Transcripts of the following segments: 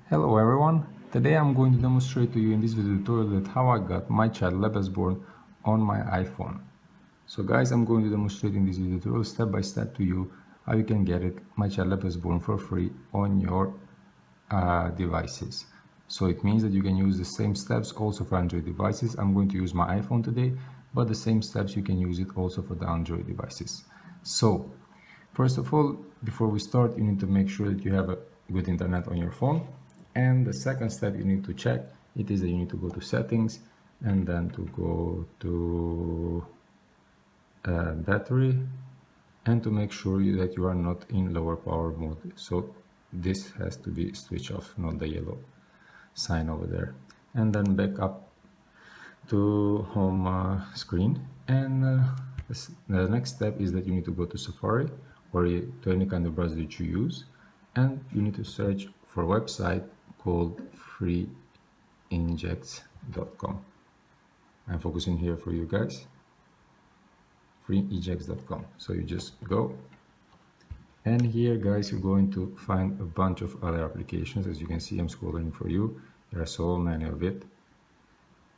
Hello everyone, today I'm going to demonstrate to you in this video tutorial that how I got my child Lebensborn on my iPhone. So guys, I'm going to demonstrate in this video tutorial step by step to you how you can get my child Lebensborn for free on your devices. So it means that you can use the same steps also for Android devices. I'm going to use my iPhone today, but the same steps you can use it also for the Android devices. So first of all, before we start, you need to make sure that you have a good internet on your phone. And the second step you need to check, it is that you need to go to settings and then to go to battery and to make sure that you are not in lower power mode. So this has to be switched off, not the yellow sign over there. And then back up to home screen. And the next step is that you need to go to Safari or to any kind of browser that you use, and you need to search for a website called freeinjects.com. I'm focusing here for you guys. freeinjects.com. So you just go, and here guys you're going to find a bunch of other applications. As you can see, I'm scrolling for you. There are so many of it.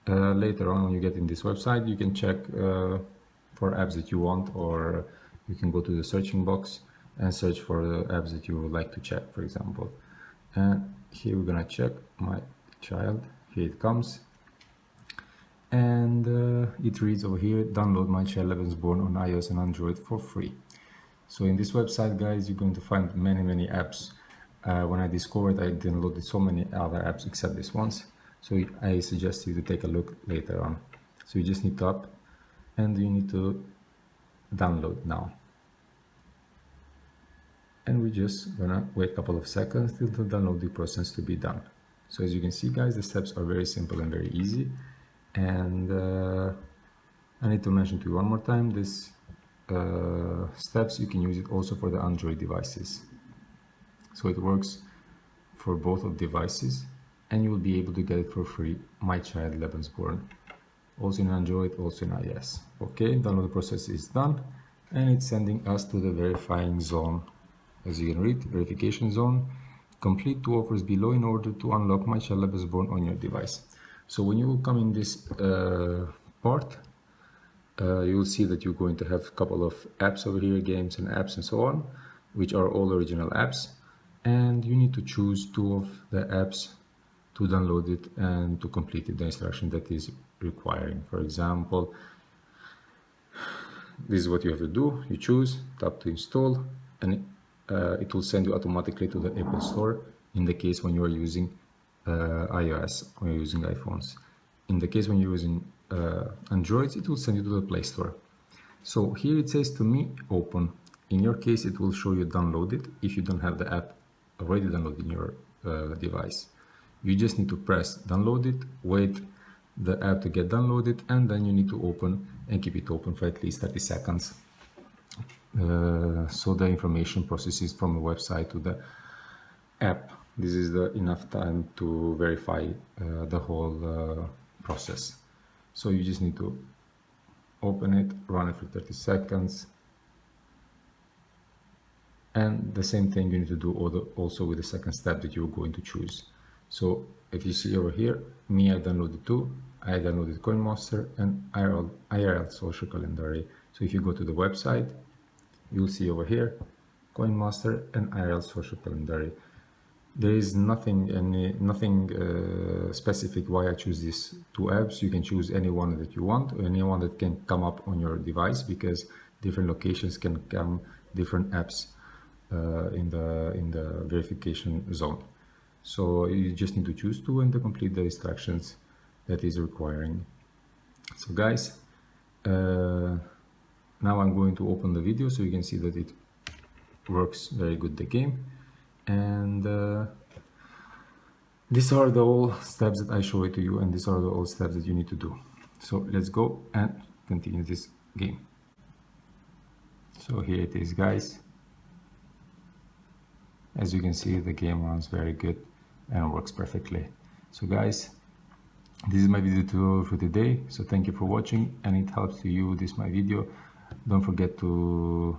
Later on, when you get in this website, you can check for apps that you want, or you can go to the searching box and search for the apps that you would like to check, for example. And here we're gonna check my child. Here it comes, and it reads over here, download my child Lebensborn on iOS and Android for free. So in this website, guys, you're going to find many apps. When I discovered, I downloaded so many other apps except this ones. So I suggest you to take a look later on. So you just need to up and you need to download now. And we're just gonna wait a couple of seconds till the downloading process to be done. So as you can see, guys, the steps are very simple and very easy. And I need to mention to you one more time, this steps, you can use it also for the Android devices. So it works for both of devices, and you will be able to get it for free, my child Lebensborn, also in Android, also in iOS. Okay, download process is done, and it's sending us to the verifying zone. As you can read, verification zone, complete 2 offers below in order to unlock my child Lebensborn on your device. So when you will come in this part, you will see that you're going to have a couple of apps over here, games and apps and so on, which are all original apps, and you need to choose 2 of the apps to download it and to complete it, the instruction that is requiring. For example, this is what you have to do. You choose, tap to install, and it will send you automatically to the Apple Store in the case when you are using iOS, when you're using iPhones. In the case when you're using Androids, it will send you to the Play Store. So here it says to me open. In your case, it will show you downloaded if you don't have the app already downloaded in your device. You just need to press download it, wait the app to get downloaded, and then you need to open and keep it open for at least 30 seconds. So the information processes from the website to the app. This is enough time to verify the whole process. So you just need to open it, run it for 30 seconds. And the same thing you need to do also with the second step that you're going to choose. So if you see over here, me, I downloaded 2. I downloaded CoinMaster and IRL Social Calendar. So if you go to the website, you'll see over here, CoinMaster and IRL Social Calendar. There is nothing specific why I choose these 2 apps. You can choose any one that you want, or any one that can come up on your device, because different locations can come different apps in the verification zone. So you just need to choose 2 and to complete the instructions that is requiring. So guys, now I'm going to open the video so you can see that it works very good, the game. And these are the all steps that I show it to you, and these are the all steps that you need to do. So let's go and continue this game. So here it is, guys. As you can see, the game runs very good and works perfectly. So guys, this is my video tutorial for today. So thank you for watching, and it helps to you this my video. Don't forget to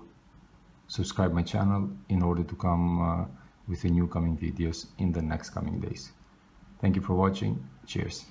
subscribe my channel in order to come with the new coming videos in the next coming days. Thank you for watching. Cheers.